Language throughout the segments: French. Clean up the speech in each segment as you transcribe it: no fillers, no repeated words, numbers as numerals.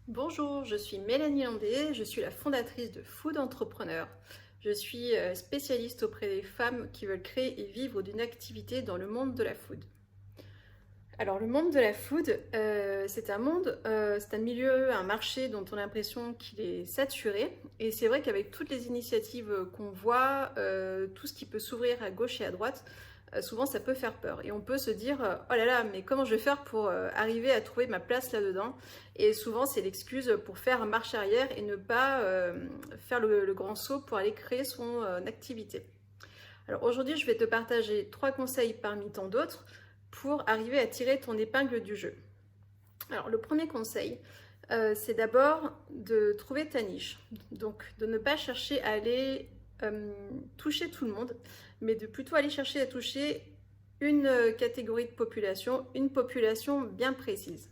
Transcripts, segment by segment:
Bonjour, je suis Mélanie Landé, je suis la fondatrice de Food Entrepreneur. Je suis spécialiste auprès des femmes qui veulent créer et vivre d'une activité dans le monde de la food. Alors le monde de la food, c'est un milieu, un marché dont on a l'impression qu'il est saturé. Et c'est vrai qu'avec toutes les initiatives qu'on voit, tout ce qui peut s'ouvrir à gauche et à droite, souvent ça peut faire peur. Et on peut se dire, oh là là, mais comment je vais faire pour arriver à trouver ma place là-dedans? Et souvent c'est l'excuse pour faire marche arrière et ne pas faire le grand saut pour aller créer son activité. Alors aujourd'hui, je vais te partager 3 conseils parmi tant d'autres pour arriver à tirer ton épingle du jeu. Alors le premier conseil, c'est d'abord de trouver ta niche. Donc de ne pas chercher à aller toucher tout le monde, mais de plutôt aller chercher à toucher une catégorie de population, une population bien précise.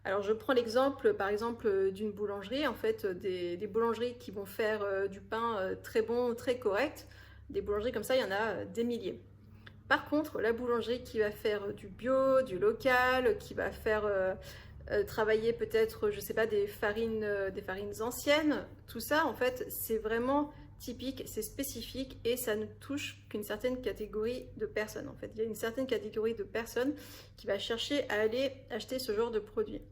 Alors je prends l'exemple par exemple d'une boulangerie, en fait des boulangeries qui vont faire du pain très bon, très correct. Des boulangeries comme ça, il y en a des milliers. Par contre, la boulangerie qui va faire du bio, du local, qui va faire travailler peut-être, je ne sais pas, des farines anciennes, tout ça, en fait, c'est vraiment typique, c'est spécifique et ça ne touche qu'une certaine catégorie de personnes. En fait, il y a une certaine catégorie de personnes qui va chercher à aller acheter ce genre de produit.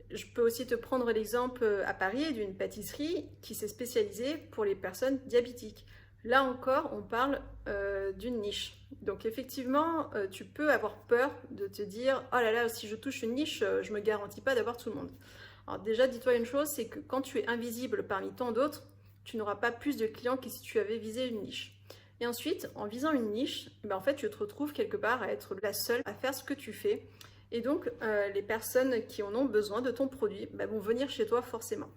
Je peux aussi te prendre l'exemple à Paris d'une pâtisserie qui s'est spécialisée pour les personnes diabétiques. Là encore, on parle d'une niche. Donc effectivement, tu peux avoir peur de te dire « Oh là là, si je touche une niche, je ne me garantis pas d'avoir tout le monde. » Alors déjà, dis-toi une chose, c'est que quand tu es invisible parmi tant d'autres, tu n'auras pas plus de clients que si tu avais visé une niche. Et ensuite, en visant une niche, ben en fait, tu te retrouves quelque part à être la seule à faire ce que tu fais. Et donc, les personnes qui en ont besoin de ton produit ben, vont venir chez toi forcément.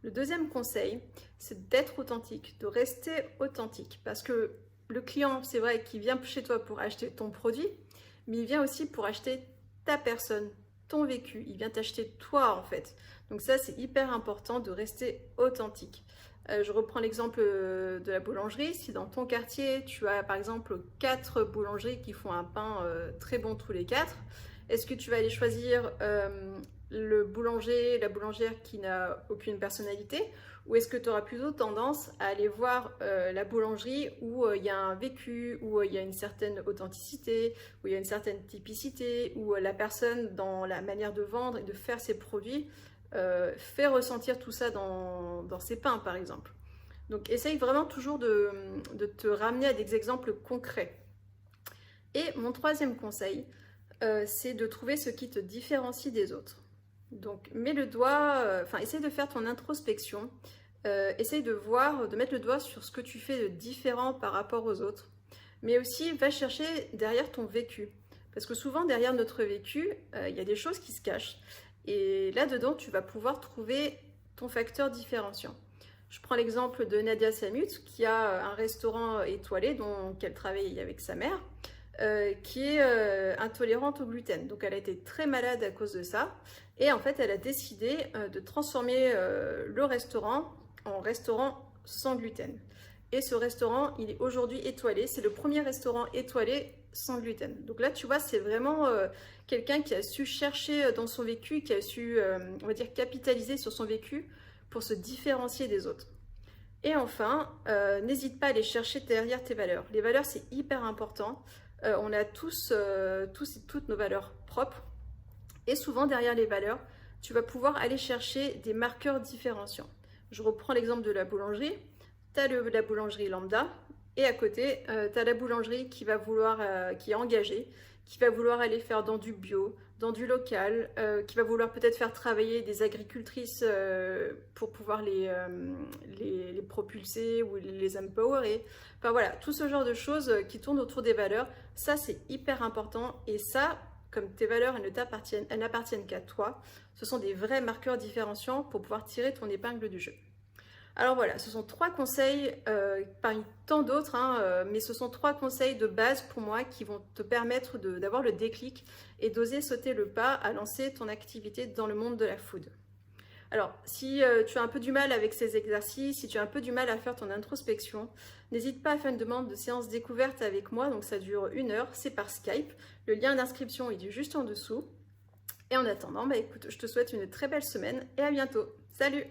Le deuxième conseil, c'est d'être authentique, de rester authentique. Parce que le client, c'est vrai qu'il vient chez toi pour acheter ton produit, mais il vient aussi pour acheter ta personne, ton vécu. Il vient t'acheter toi en fait. Donc ça, c'est hyper important de rester authentique. Je reprends l'exemple de la boulangerie. Si dans ton quartier, tu as par exemple 4 boulangeries qui font un pain très bon tous les 4, est-ce que tu vas aller choisir le boulanger, la boulangère qui n'a aucune personnalité, ou est-ce que tu auras plutôt tendance à aller voir la boulangerie où il y a un vécu, où il y a une certaine authenticité, où il y a une certaine typicité, où la personne dans la manière de vendre et de faire ses produits fait ressentir tout ça dans ses pains par exemple. Donc essaye vraiment toujours de te ramener à des exemples concrets. Et mon troisième conseil, c'est de trouver ce qui te différencie des autres. Donc, mets le doigt, essaye de faire ton introspection, essaye de voir, de mettre le doigt sur ce que tu fais de différent par rapport aux autres. Mais aussi, va chercher derrière ton vécu. Parce que souvent, derrière notre vécu, il y a des choses qui se cachent. Et là-dedans, tu vas pouvoir trouver ton facteur différenciant. Je prends l'exemple de Nadia Samut, qui a un restaurant étoilé dont elle travaille avec sa mère, qui est intolérante au gluten. Donc elle a été très malade à cause de ça. Et en fait, elle a décidé de transformer le restaurant en restaurant sans gluten. Et ce restaurant, il est aujourd'hui étoilé. C'est le premier restaurant étoilé sans gluten. Donc là, tu vois, c'est vraiment quelqu'un qui a su chercher dans son vécu, qui a su, on va dire, capitaliser sur son vécu pour se différencier des autres. Et enfin, n'hésite pas à aller chercher derrière tes valeurs. Les valeurs, c'est hyper important. On a tous et toutes nos valeurs propres. Et souvent, derrière les valeurs, tu vas pouvoir aller chercher des marqueurs différenciants. Je reprends l'exemple de la boulangerie. Tu as la boulangerie lambda et à côté, tu as la boulangerie qui va vouloir, qui est engagée, qui va vouloir aller faire dans du bio, dans du local, qui va vouloir peut-être faire travailler des agricultrices pour pouvoir les propulser ou les empowerer. Enfin voilà, tout ce genre de choses qui tournent autour des valeurs, ça c'est hyper important et ça, comme tes valeurs, elles n'appartiennent qu'à toi, ce sont des vrais marqueurs différenciants pour pouvoir tirer ton épingle du jeu. Alors voilà, ce sont 3 conseils parmi tant d'autres, mais ce sont 3 conseils de base pour moi qui vont te permettre d'avoir le déclic et d'oser sauter le pas à lancer ton activité dans le monde de la food. Alors, si tu as un peu du mal avec ces exercices, si tu as un peu du mal à faire ton introspection, n'hésite pas à faire une demande de séance découverte avec moi, donc ça dure 1 heure, c'est par Skype. Le lien d'inscription est juste en dessous. Et en attendant, bah écoute, je te souhaite une très belle semaine et à bientôt. Salut!